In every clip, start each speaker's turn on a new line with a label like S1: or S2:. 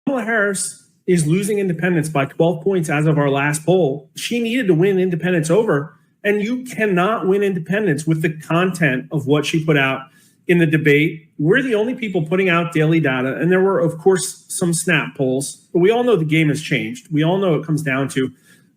S1: Kamala Harris is losing independents by 12 points as of our last poll. She needed to win independents over, and you cannot win independents with the content of what she put out in the debate. We're the only people putting out daily data, and there were, of course, some snap polls, but we all know the game has changed. We all know it comes down to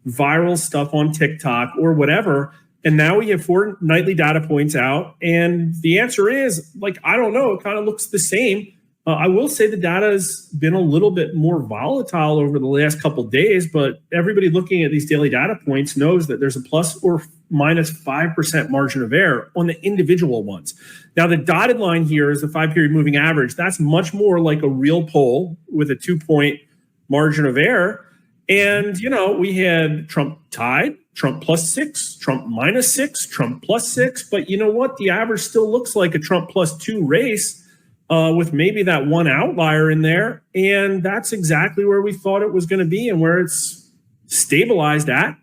S1: viral stuff on TikTok or whatever. And now we have 4 nightly data points out. And the answer is, like, I don't know. It kind of looks the same. I will say the data has been a little bit more volatile over the last couple of days, but everybody looking at these daily data points knows that there's a plus or minus 5% margin of error on the individual ones. Now, the dotted line here is the 5-period moving average. That's much more like a real poll with a 2-point margin of error. And, you know, we had Trump tied, Trump +6, Trump -6, Trump +6. But you know what? The average still looks like a Trump +2 race with maybe that one outlier in there. And that's exactly where we thought it was going to be and where it's stabilized at.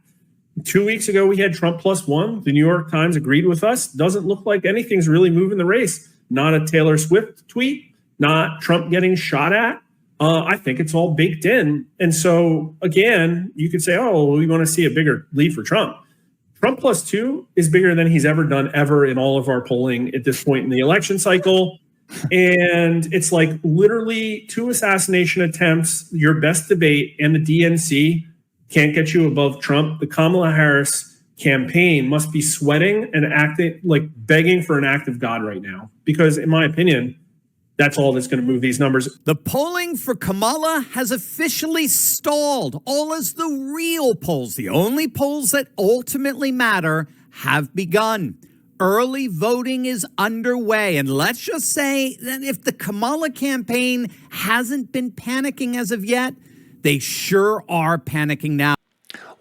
S1: 2 weeks ago, we had Trump +1. The New York Times agreed with us. Doesn't look like anything's really moving the race. Not a Taylor Swift tweet, not Trump getting shot at. I think it's all baked in. And so, again, you could say, oh, well, we want to see a bigger lead for Trump. Trump +2 is bigger than he's ever done ever in all of our polling at this point in the election cycle. And it's like literally 2 assassination attempts, your best debate, and the DNC can't get you above Trump. The Kamala Harris campaign must be sweating and acting like begging for an act of God right now, because in my opinion, that's all that's going to move these numbers.
S2: The polling for Kamala has officially stalled. All as the real polls, the only polls that ultimately matter, have begun. Early voting is underway. And let's just say that if the Kamala campaign hasn't been panicking as of yet, they sure are panicking now.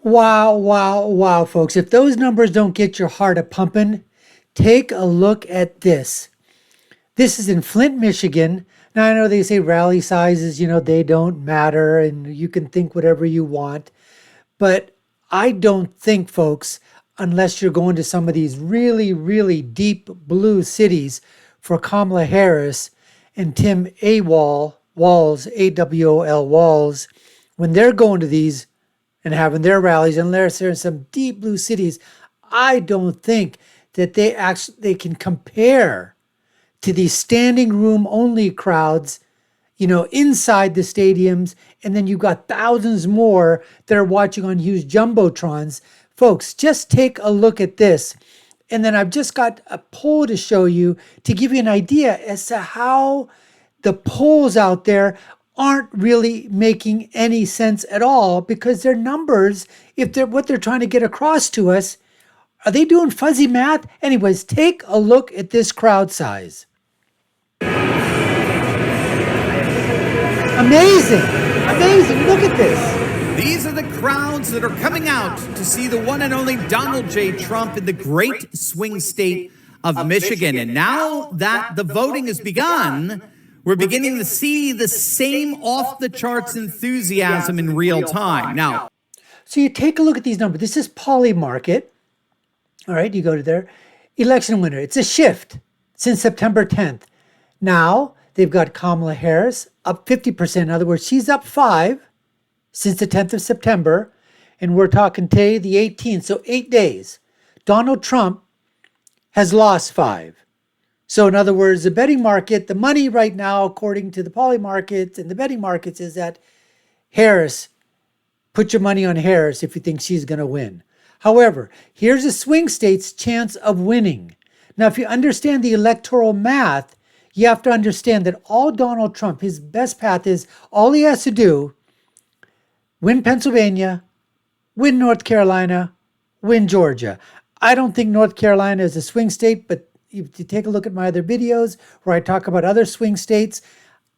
S3: Wow, wow, wow, folks. If those numbers don't get your heart a-pumping, take a look at this. This is in Flint, Michigan. Now, I know they say rally sizes, they don't matter and you can think whatever you want. But I don't think, folks, unless you're going to some of these really, really deep blue cities for Kamala Harris and Tim Walz, A-W-O-L, Walz, when they're going to these and having their rallies, unless they're in some deep blue cities, I don't think that they can compare to these standing room only crowds, inside the stadiums. And then you've got thousands more that are watching on huge jumbotrons. Folks, just take a look at this. And then I've just got a poll to show you to give you an idea as to how the polls out there aren't really making any sense at all, because their numbers, if they're what they're trying to get across to us, are they doing fuzzy math? Anyways, take a look at this crowd size. Amazing. Amazing. Look at this.
S2: These are the crowds that are coming out to see the one and only Donald J. Trump in the great swing state of Michigan. And now that the voting has begun, we're beginning to see the same off-the-charts enthusiasm in real time. Now,
S3: so you take a look at these numbers. This is Polymarket. All right, you go to there. Election winner. It's a shift since September 10th. Now, they've got Kamala Harris up 50%. In other words, she's up 5 since the 10th of September. And we're talking today, the 18th. So 8 days. Donald Trump has lost 5. So in other words, the betting market, the money right now, according to the Polymarkets and the betting markets, is that Harris, put your money on Harris if you think she's going to win. However, here's a swing state's chance of winning. Now, if you understand the electoral math, you have to understand that all Donald Trump, his best path is all he has to do, win Pennsylvania, win North Carolina, win Georgia. I don't think North Carolina is a swing state, but if you take a look at my other videos where I talk about other swing states,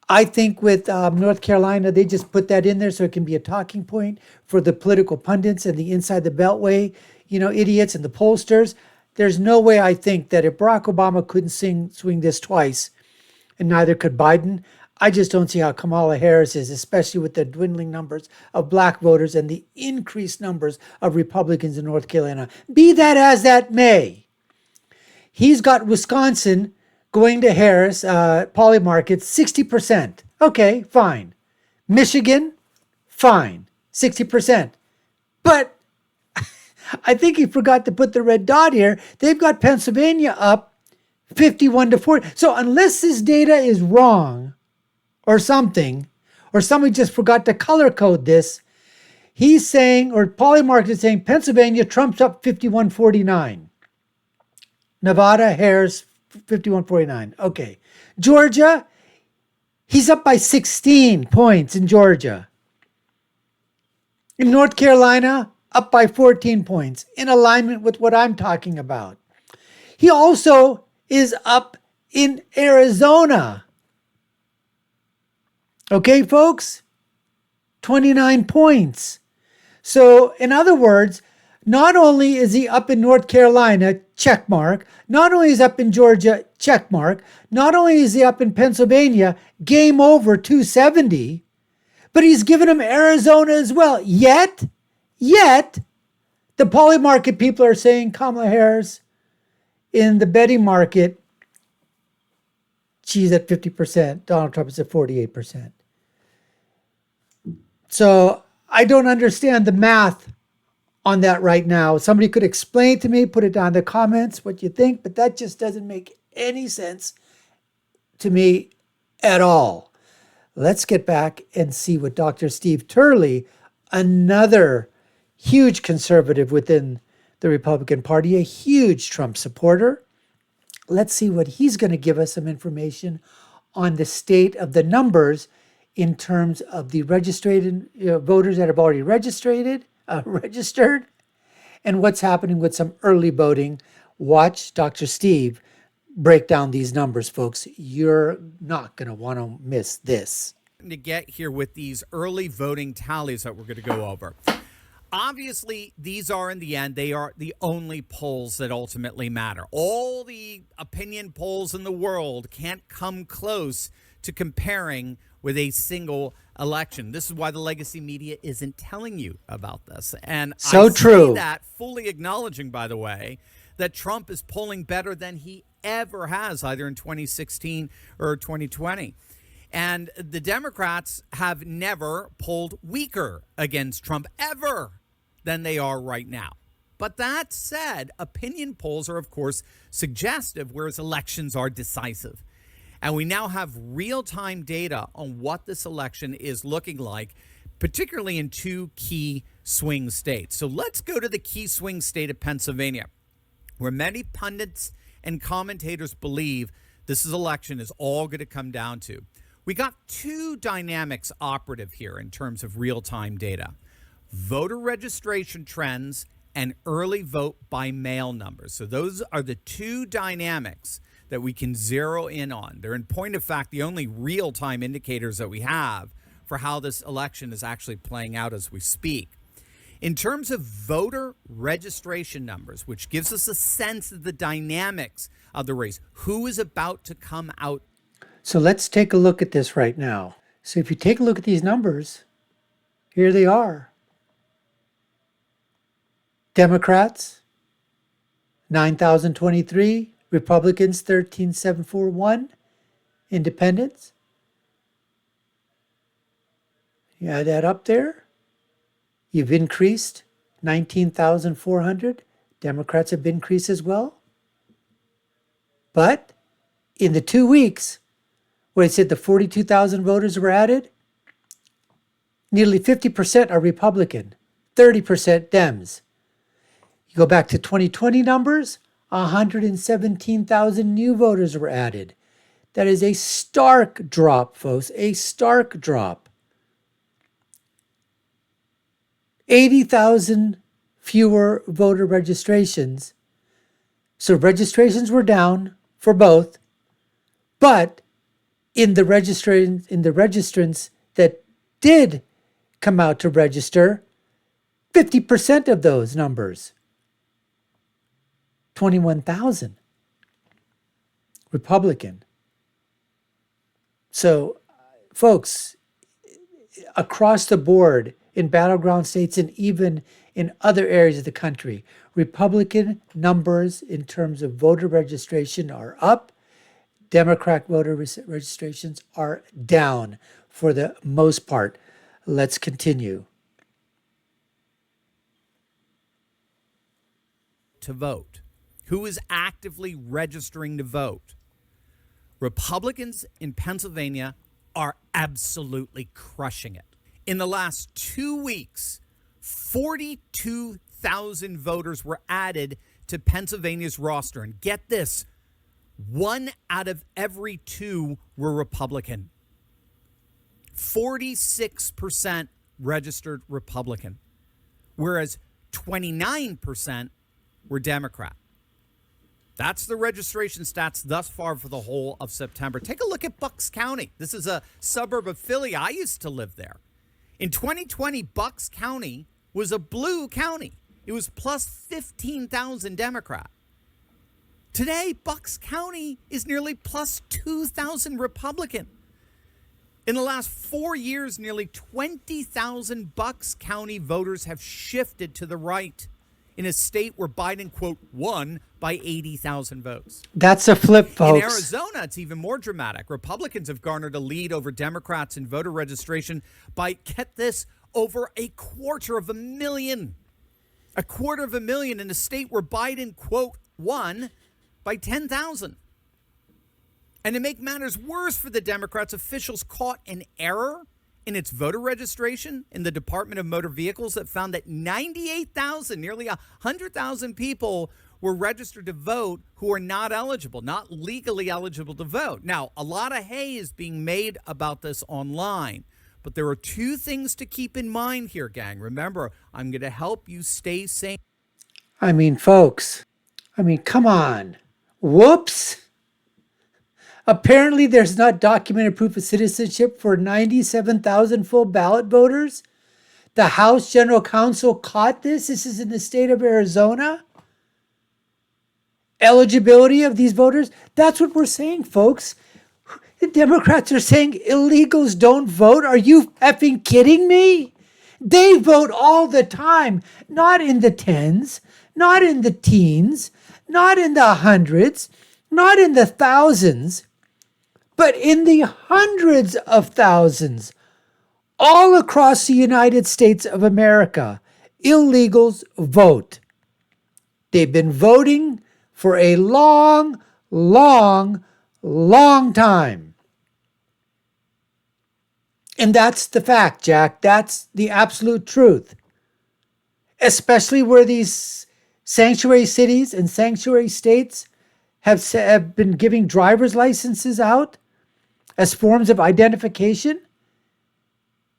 S3: I think with North Carolina, they just put that in there so it can be a talking point for the political pundits and the inside the beltway, idiots and the pollsters. There's no way I think that if Barack Obama couldn't swing this twice, and neither could Biden, I just don't see how Kamala Harris is, especially with the dwindling numbers of black voters and the increased numbers of Republicans in North Carolina. Be that as that may, he's got Wisconsin going to Harris, Polymarket, 60%. Okay, fine. Michigan, fine, 60%. But I think he forgot to put the red dot here. They've got Pennsylvania up 51-40. So unless this data is wrong or something, or somebody just forgot to color code this, he's saying, or Polymarket is saying, Pennsylvania, Trump's up 51-49. Nevada, Harris, 51-49. Okay. Georgia, he's up by 16 points in Georgia. In North Carolina, up by 14 points, in alignment with what I'm talking about. He also is up in Arizona. Okay, folks? 29 points. So, in other words, not only is he up in North Carolina, check mark. Not only is he up in Georgia, check mark. Not only is he up in Pennsylvania, game over, 270. But he's given him Arizona as well. Yet, the poly market people are saying Kamala Harris in the betting market, she's at 50%. Donald Trump is at 48%. So I don't understand the math on that right now. Somebody could explain to me, put it down in the comments what you think, but that just doesn't make any sense to me at all. Let's get back and see what Dr. Steve Turley, another huge conservative within the Republican Party, a huge Trump supporter. Let's see what he's going to give us some information on the state of the numbers in terms of the registered voters that have already registered, and what's happening with some early voting. Watch Dr. Steve break down these numbers, folks. You're not going to want to miss this.
S2: To get here with these early voting tallies that we're going to go over. Obviously, these are, in the end, they are the only polls that ultimately matter. All the opinion polls in the world can't come close to comparing with a single election. This is why the legacy media isn't telling you about this. And
S3: so
S2: I
S3: true.
S2: say that fully acknowledging, by the way, that Trump is polling better than he ever has, either in 2016 or 2020. And the Democrats have never polled weaker against Trump ever than they are right now. But that said, opinion polls are, of course, suggestive, whereas elections are decisive. And we now have real-time data on what this election is looking like, particularly in two key swing states. So let's go to the key swing state of Pennsylvania, where many pundits and commentators believe this election is all going to come down to. We got two dynamics operative here in terms of real-time data: voter registration trends and early vote by mail numbers. So those are the two dynamics that we can zero in on. They're, in point of fact, the only real-time indicators that we have for how this election is actually playing out as we speak. In terms of voter registration numbers, which gives us a sense of the dynamics of the race, who is about to come out.
S3: So let's take a look at this right now. So if you take a look at these numbers, here they are. Democrats, 9,023. Republicans, 13,741. Independents. You add that up there. You've increased 19,400. Democrats have increased as well. But in the 2 weeks, where it said the 42,000 voters were added, nearly 50% are Republican, 30% Dems. You go back to 2020 numbers, 117,000 new voters were added. That is a stark drop, folks, a stark drop. 80,000 fewer voter registrations. So registrations were down for both, but in the registrants that did come out to register, 50% of those numbers, 21,000, Republican. So, folks, across the board in battleground states and even in other areas of the country, Republican numbers in terms of voter registration are up. Democrat voter registrations are down. for the most part. Let's continue.
S2: To vote, who is actively registering to vote. Republicans in Pennsylvania are absolutely crushing it. In the last 2 weeks, 42,000 voters were added to Pennsylvania's roster. And get this, 1 out of every 2 were Republican. 46% registered Republican, whereas 29% were Democrat. That's the registration stats thus far for the whole of September. Take a look at Bucks County. This is a suburb of Philly. I used to live there. In 2020, Bucks County was a blue county. It was plus 15,000 Democrat. Today, Bucks County is nearly plus 2,000 Republican. In the last 4 years, nearly 20,000 Bucks County voters have shifted to the right in a state where Biden, quote, won by 80,000 votes.
S3: That's a flip, folks.
S2: In Arizona, it's even more dramatic. Republicans have garnered a lead over Democrats in voter registration by, get this, over 250,000. 250,000 in a state where Biden, quote, won by 10,000. And to make matters worse for the Democrats, officials caught an error in its voter registration in the Department of Motor Vehicles that found that 98,000, nearly 100,000 people were registered to vote who are not eligible, not legally eligible to vote. Now, a lot of hay is being made about this online, but there are 2 things to keep in mind here, gang. Remember, I'm going to help you stay sane.
S3: I mean, folks, come on. Whoops. Apparently, there's not documented proof of citizenship for 97,000 full ballot voters. The House General Counsel caught this. This is in the state of Arizona. Eligibility of these voters. That's what we're saying, folks. The Democrats are saying illegals don't vote. Are you effing kidding me? They vote all the time. Not in the tens, not in the teens, not in the hundreds, not in the thousands, but in the hundreds of thousands, all across the United States of America. Illegals vote. They've been voting for a long, long, long time. And that's the fact, Jack. That's the absolute truth. Especially where these sanctuary cities and sanctuary states have been giving driver's licenses out as forms of identification.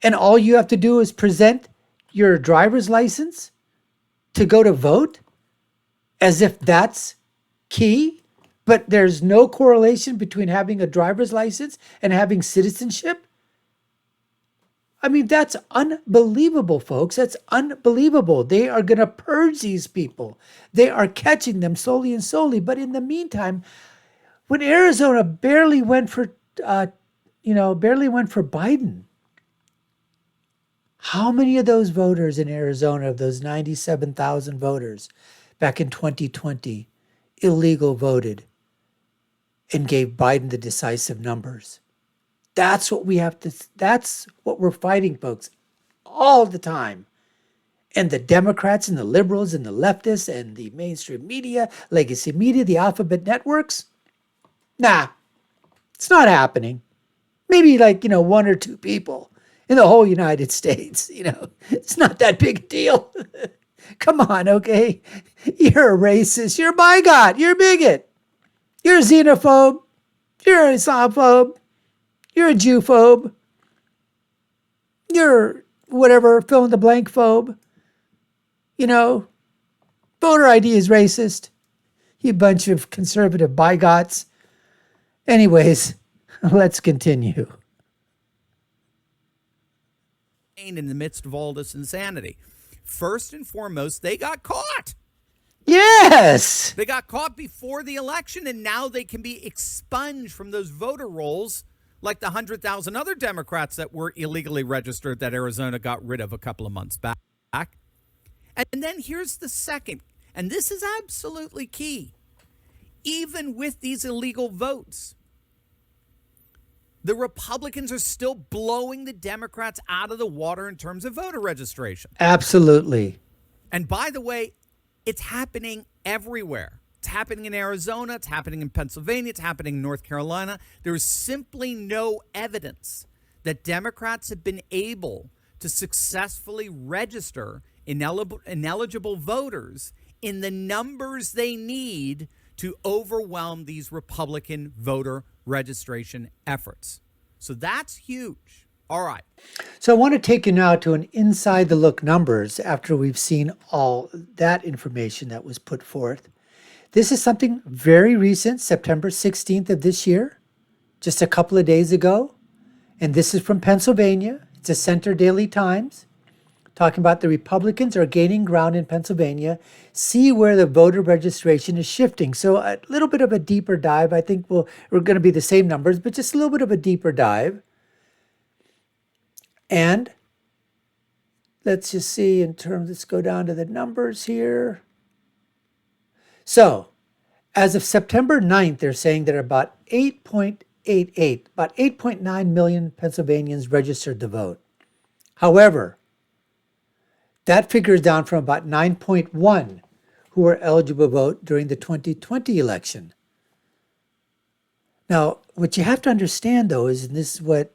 S3: And all you have to do is present your driver's license to go to vote, as if that's key. But there's no correlation between having a driver's license and having citizenship. I mean, that's unbelievable, folks. That's unbelievable. They are going to purge these people. They are catching them slowly and slowly. But in the meantime, when Arizona barely went for Biden, how many of those voters in Arizona, of those 97,000 voters back in 2020, illegal voted and gave Biden the decisive numbers? That's what that's what we're fighting, folks, all the time. And the Democrats and the liberals and the leftists and the mainstream media, legacy media, the alphabet networks, nah, it's not happening. Maybe 1 or 2 people in the whole United States. It's not that big a deal. Come on, okay? You're a racist. You're a bigot. You're a bigot. You're a xenophobe. You're an Islamophobe. You're a Jewphobe. You're whatever, fill in the blank phobe. Voter ID is racist. You bunch of conservative bigots. Anyways, let's continue.
S2: In the midst of all this insanity, first and foremost, they got caught.
S3: Yes!
S2: They got caught before the election, and now they can be expunged from those voter rolls like the 100,000 other Democrats that were illegally registered that Arizona got rid of a couple of months back. And then here's the second, and this is absolutely key. Even with these illegal votes, The Republicans are still blowing the Democrats out of the water in terms of voter registration.
S3: Absolutely.
S2: And by the way, it's happening everywhere. It's happening in Arizona. It's happening in Pennsylvania. It's happening in North Carolina. There is simply no evidence that Democrats have been able to successfully register ineligible voters in the numbers they need to overwhelm these Republican voter registration efforts. So that's huge. All right.
S3: So I want to take you now to an inside the look numbers after we've seen all that information that was put forth. This is something very recent, September 16th of this year, just a couple of days ago. And this is from Pennsylvania. It's a Center Daily Times talking about the Republicans are gaining ground in Pennsylvania. See where the voter registration is shifting. So a little bit of a deeper dive. I think we're going to be the same numbers, but just a little bit of a deeper dive. And let's just see in terms, let's go down to the numbers here. So as of September 9th, they're saying that about 8.9 million Pennsylvanians registered to vote. However, that figure is down from about 9.1 who were eligible to vote during the 2020 election. Now, what you have to understand, though, is, and this is what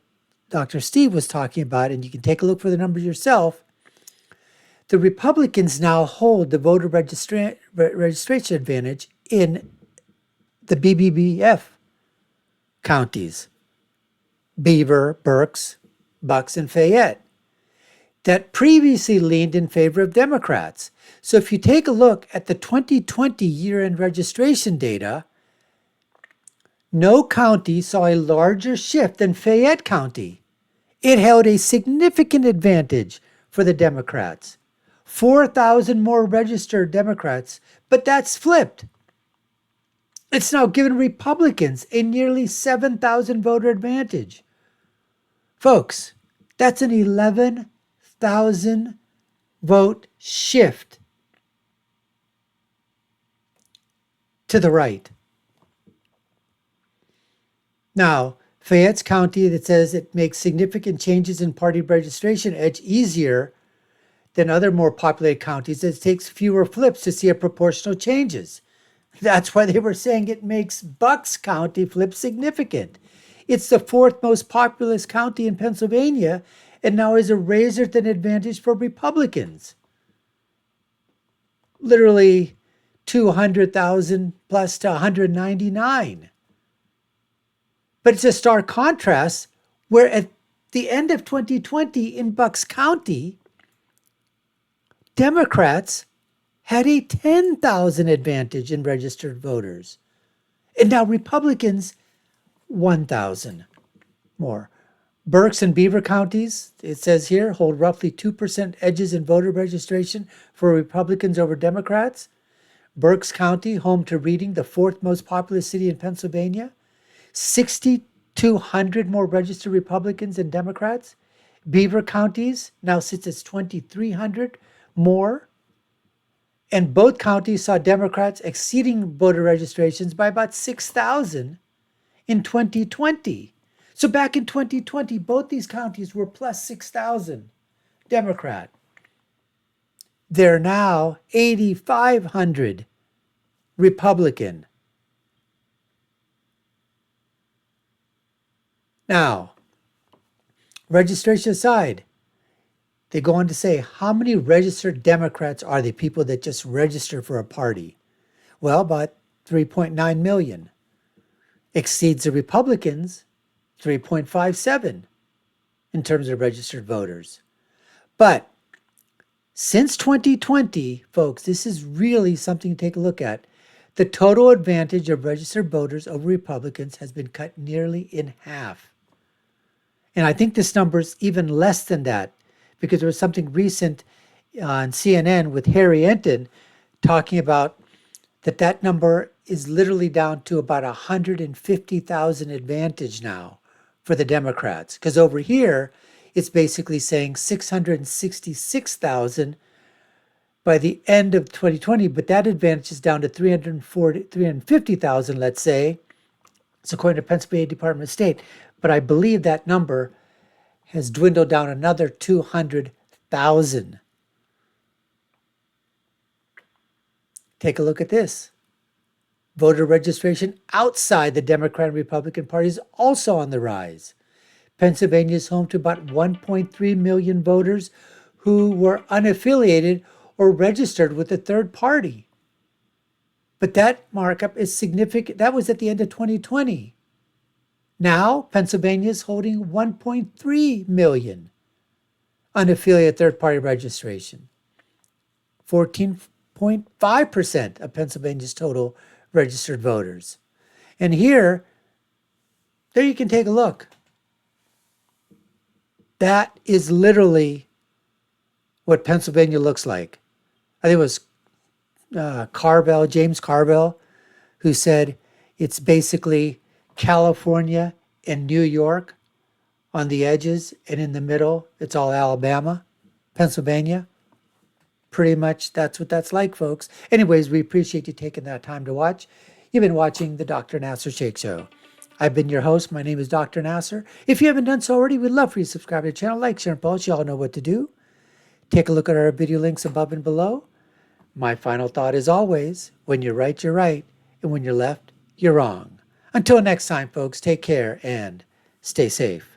S3: Dr. Steve was talking about, and you can take a look for the numbers yourself, the Republicans now hold the voter registration advantage in the BBBF counties, Beaver, Berks, Bucks, and Fayette, that previously leaned in favor of Democrats. So if you take a look at the 2020 year-end registration data, no county saw a larger shift than Fayette County. It held a significant advantage for the Democrats. 4,000 more registered Democrats, but that's flipped. It's now given Republicans a nearly 7,000 voter advantage. Folks, that's an 11,000 vote shift to the right. Now, Fayette's county that says it makes significant changes in party registration edge easier than other more populated counties. It takes fewer flips to see a proportional changes. That's why they were saying it makes Bucks County flip significant. It's the fourth most populous county in Pennsylvania and now is a razor-thin advantage for Republicans. Literally 200,000 plus to 199. But it's a stark contrast where at the end of 2020 in Bucks County, Democrats had a 10,000 advantage in registered voters. And now Republicans, 1,000 more. Berks and Beaver counties, it says here, hold roughly 2% edges in voter registration for Republicans over Democrats. Berks County, home to Reading, the fourth most populous city in Pennsylvania, 6,200 more registered Republicans than Democrats. Beaver counties now sits at 2,300 more. And both counties saw Democrats exceeding voter registrations by about 6,000 in 2020. So back in 2020, both these counties were plus 6,000 Democrat. They're now 8,500 Republican. Now, registration aside, they go on to say, how many registered Democrats are the people that just register for a party? Well, about 3.9 million. Exceeds the Republicans, 3.57 in terms of registered voters. But since 2020, folks, this is really something to take a look at. The total advantage of registered voters over Republicans has been cut nearly in half. And I think this number is even less than that, because there was something recent on CNN with Harry Enton talking about that number is literally down to about 150,000 advantage now for the Democrats. Because over here, it's basically saying 666,000 by the end of 2020, but that advantage is down to 350,000, let's say. It's according to Pennsylvania Department of State. But I believe that number has dwindled down another 200,000. Take a look at this. Voter registration outside the Democrat and Republican parties also on the rise. Pennsylvania is home to about 1.3 million voters who were unaffiliated or registered with a third party. But that markup is significant. That was at the end of 2020. Now, Pennsylvania is holding 1.3 million unaffiliated third party registration. 14.5% of Pennsylvania's total registered voters. And there you can take a look. That is literally what Pennsylvania looks like. I think it was James Carville, who said it's basically California and New York on the edges, and in the middle, it's all Alabama, Pennsylvania. Pretty much that's what that's like, folks. Anyways, we appreciate you taking that time to watch. You've been watching the Dr. Nasser Shake Show. I've been your host. My name is Dr. Nasser. If you haven't done so already, we'd love for you to subscribe to the channel, like, share, and post. You all know what to do. Take a look at our video links above and below. My final thought is always, when you're right, you're right. And when you're left, you're wrong. Until next time, folks, take care and stay safe.